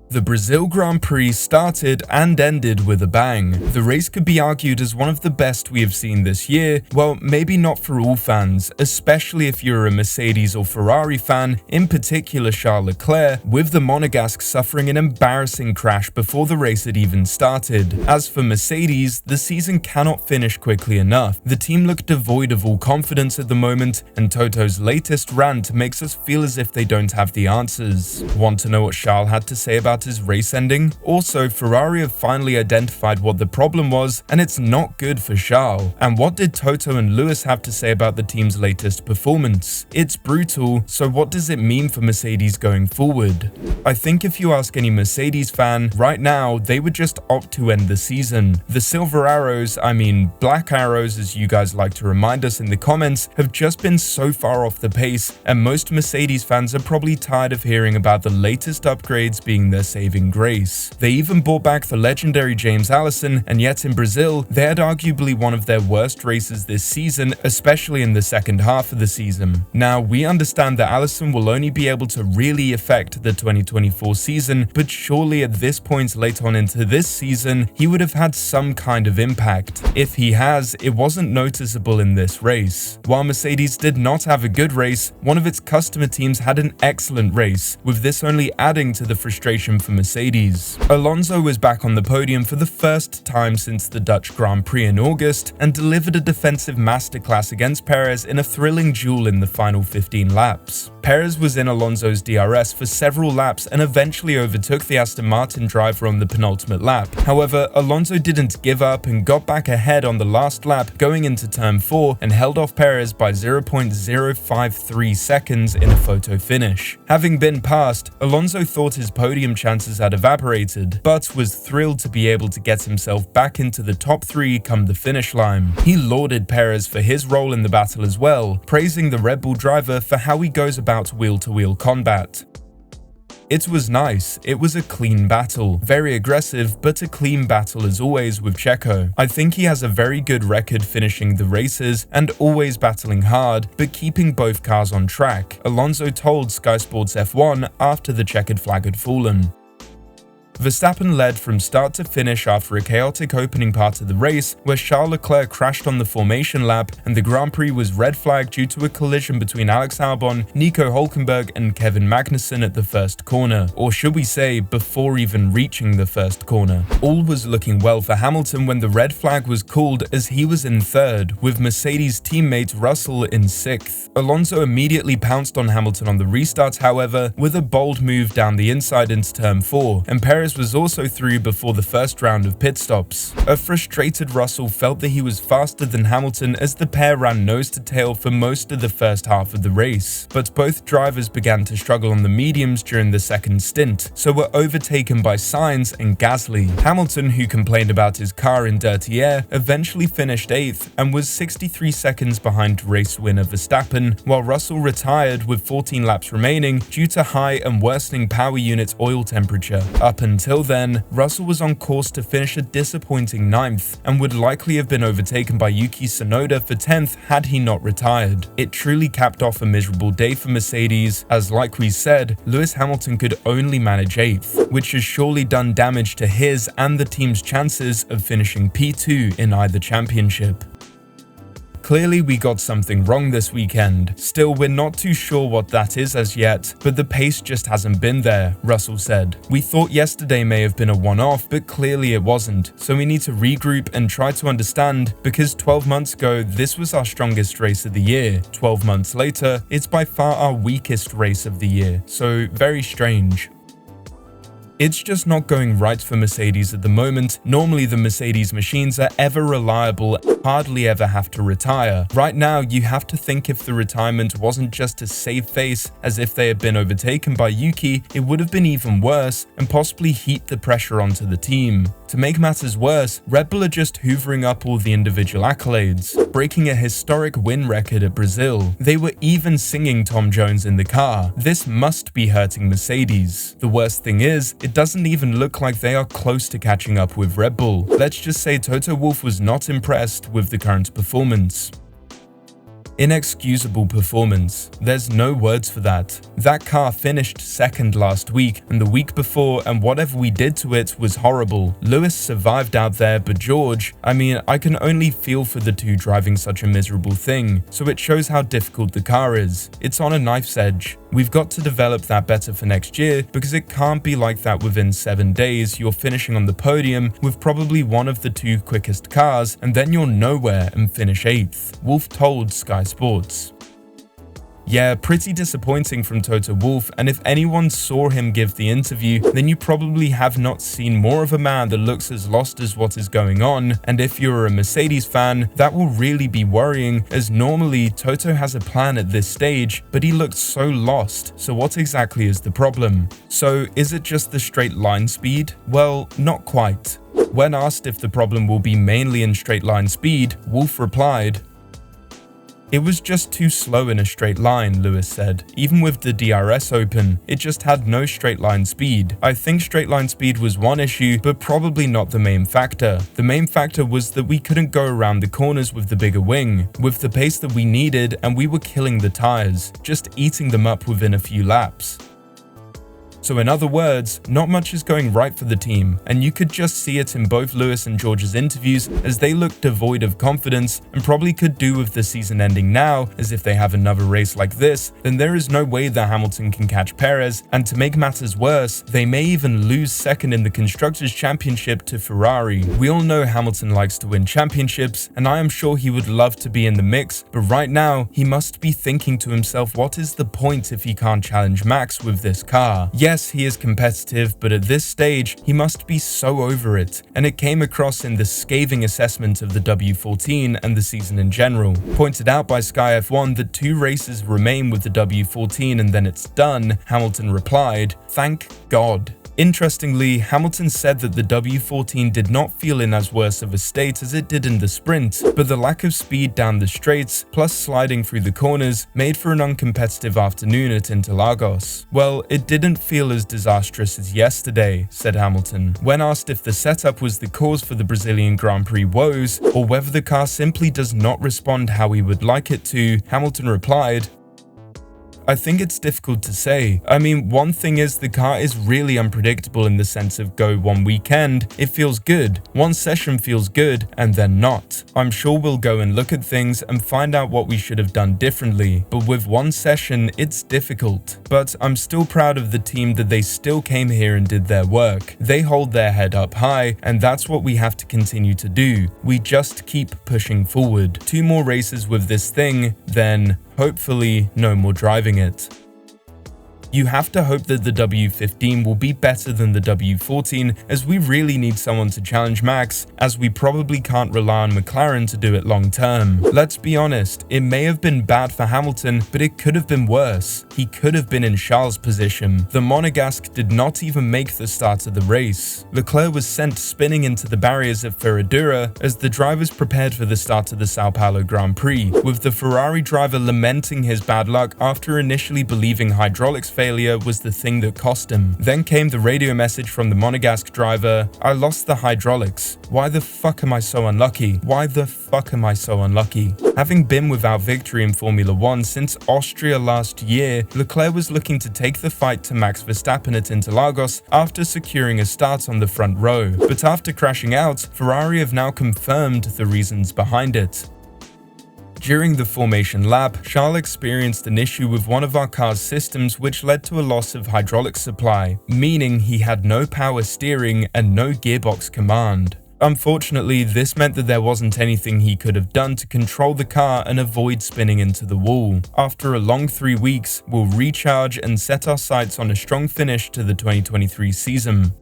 The Brazil Grand Prix started and ended with a bang. The race could be argued as one of the best we have seen this year. Well, maybe not for all fans, especially if you're a Mercedes or Ferrari fan, in particular Charles Leclerc, with the Monagasque suffering an embarrassing crash before the race had even started. As for Mercedes, the season cannot finish quickly enough. The team looked devoid of all confidence at the moment, and ToTo's latest rant makes us feel as if they don't have the answers. Want to know what Charles had to say about his race ending? Also, Ferrari have finally identified what the problem was, and it's not good for Charles. And what did ToTo and Lewis have to say about the team's latest performance? It's brutal, so what does it mean for Mercedes going forward? I think if you ask any Mercedes fan, right now, they would just opt to end the season. The silver arrows, I mean black arrows as you guys like to remind us in the comments, have just been so far off the pace, and most Mercedes fans are probably tired of hearing about the latest upgrades being their saving grace. They even brought back the legendary James Allison, and yet in Brazil, they had arguably one of their worst races this season, especially in the second half of the season. Now, we understand that Allison will only be able to really affect the 2024 season, but surely at this point late on into this season, he would have had some kind of impact. If he has, it wasn't noticeable in this race. While Mercedes did not have a good race, one of its customer teams had an excellent race, with this only adding to the frustration for Mercedes. Alonso was back on the podium for the first time since the Dutch Grand Prix in August and delivered a defensive masterclass against Perez in a thrilling duel in the final 15 laps. Perez was in Alonso's DRS for several laps and eventually overtook the Aston Martin driver on the penultimate lap. However, Alonso didn't give up and got back ahead on the last lap going into turn 4 and held off Perez by 0.053 seconds in a photo finish. Having been passed, Alonso thought his podium chances had evaporated, but was thrilled to be able to get himself back into the top 3 come the finish line. He lauded Perez for his role in the battle as well, praising the Red Bull driver for how he goes about wheel-to-wheel combat. It was nice. It was a clean battle. Very aggressive, but a clean battle as always with Checo. I think he has a very good record finishing the races and always battling hard, but keeping both cars on track, Alonso told Sky Sports F1 after the checkered flag had fallen. Verstappen led from start to finish after a chaotic opening part of the race where Charles Leclerc crashed on the formation lap, and the Grand Prix was red flagged due to a collision between Alex Albon, Nico Hülkenberg and Kevin Magnussen at the first corner, or should we say before even reaching the first corner. All was looking well for Hamilton when the red flag was called as he was in third, with Mercedes teammate Russell in 6th. Alonso immediately pounced on Hamilton on the restart, however, with a bold move down the inside into turn 4, and Perez was also through before the first round of pit stops. A frustrated Russell felt that he was faster than Hamilton as the pair ran nose to tail for most of the first half of the race, but both drivers began to struggle on the mediums during the second stint, so were overtaken by Sainz and Gasly. Hamilton, who complained about his car in dirty air, eventually finished 8th and was 63 seconds behind race winner Verstappen, while Russell retired with 14 laps remaining due to high and worsening power unit oil temperature. Up until then, Russell was on course to finish a disappointing 9th and would likely have been overtaken by Yuki Tsunoda for 10th had he not retired. It truly capped off a miserable day for Mercedes, as like we said, Lewis Hamilton could only manage 8th, which has surely done damage to his and the team's chances of finishing P2 in either championship. Clearly we got something wrong this weekend. Still, we're not too sure what that is as yet, but the pace just hasn't been there, Russell said. We thought yesterday may have been a one-off, but clearly it wasn't, so we need to regroup and try to understand, because 12 months ago this was our strongest race of the year. 12 months later, it's by far our weakest race of the year, so very strange. It's just not going right for Mercedes at the moment. Normally the Mercedes machines are ever reliable, hardly ever have to retire. Right now you have to think if the retirement wasn't just to save face, as if they had been overtaken by Yuki, it would have been even worse and possibly heap the pressure onto the team. To make matters worse, Red Bull are just hoovering up all the individual accolades, breaking a historic win record at Brazil. They were even singing Tom Jones in the car. This must be hurting Mercedes. The worst thing is, it doesn't even look like they are close to catching up with Red Bull. Let's just say Toto Wolff was not impressed with the current performance. Inexcusable performance. There's no words for that. That car finished second last week and the week before, and whatever we did to it was horrible. Lewis survived out there, but George, I can only feel for the two driving such a miserable thing, so it shows how difficult the car is. It's on a knife's edge. We've got to develop that better for next year, because it can't be like that within 7 days you're finishing on the podium with probably one of the two quickest cars, and then you're nowhere and finish 8th, Wolff told Sky Sports. Yeah, pretty disappointing from Toto Wolff, and if anyone saw him give the interview, then you probably have not seen more of a man that looks as lost as what is going on, and if you're a Mercedes fan, that will really be worrying, as normally Toto has a plan at this stage, but he looked so lost. So what exactly is the problem? So is it just the straight line speed? Well, not quite. When asked if the problem will be mainly in straight line speed, Wolff replied, "It was just too slow in a straight line," Lewis said. "Even with the DRS open, it just had no straight line speed. I think straight line speed was one issue, but probably not the main factor. The main factor was that we couldn't go around the corners with the bigger wing, with the pace that we needed, and we were killing the tires, just eating them up within a few laps." So in other words, not much is going right for the team, and you could just see it in both Lewis and George's interviews, as they look devoid of confidence and probably could do with the season ending now, as if they have another race like this, then there is no way that Hamilton can catch Perez, and to make matters worse, they may even lose second in the Constructors' Championship to Ferrari. We all know Hamilton likes to win championships, and I am sure he would love to be in the mix, but right now, he must be thinking to himself, what is the point if he can't challenge Max with this car? Yes, he is competitive, but at this stage, he must be so over it, and it came across in the scathing assessment of the W14 and the season in general. Pointed out by Sky F1 that 2 races remain with the W14 and then it's done, Hamilton replied, "Thank God." Interestingly, Hamilton said that the W14 did not feel in as worse of a state as it did in the sprint, but the lack of speed down the straights, plus sliding through the corners, made for an uncompetitive afternoon at Interlagos. "Well, it didn't feel as disastrous as yesterday," said Hamilton. When asked if the setup was the cause for the Brazilian Grand Prix woes, or whether the car simply does not respond how he would like it to, Hamilton replied, "I think it's difficult to say. One thing is the car is really unpredictable in the sense of go one weekend, it feels good, one session feels good, and then not. I'm sure we'll go and look at things and find out what we should have done differently, but with one session, it's difficult. But I'm still proud of the team that they still came here and did their work. They hold their head up high, and that's what we have to continue to do. We just keep pushing forward. 2 more races with this thing, then hopefully no more driving it." You have to hope that the W15 will be better than the W14, as we really need someone to challenge Max, as we probably can't rely on McLaren to do it long term. Let's be honest, it may have been bad for Hamilton, but it could have been worse. He could have been in Charles' position. The Monagasque did not even make the start of the race. Leclerc was sent spinning into the barriers at Ferradura as the drivers prepared for the start of the Sao Paulo Grand Prix, with the Ferrari driver lamenting his bad luck after initially believing hydraulics failure was the thing that cost him. Then came the radio message from the Monagasque driver, "I lost the hydraulics. Why the fuck am I so unlucky? Why the fuck am I so unlucky?" Having been without victory in Formula 1 since Austria last year, Leclerc was looking to take the fight to Max Verstappen at Interlagos after securing a start on the front row. But after crashing out, Ferrari have now confirmed the reasons behind it. During the formation lap, Charles experienced an issue with one of our car's systems which led to a loss of hydraulic supply, meaning he had no power steering and no gearbox command. Unfortunately, this meant that there wasn't anything he could have done to control the car and avoid spinning into the wall. After a long 3 weeks, we'll recharge and set our sights on a strong finish to the 2023 season.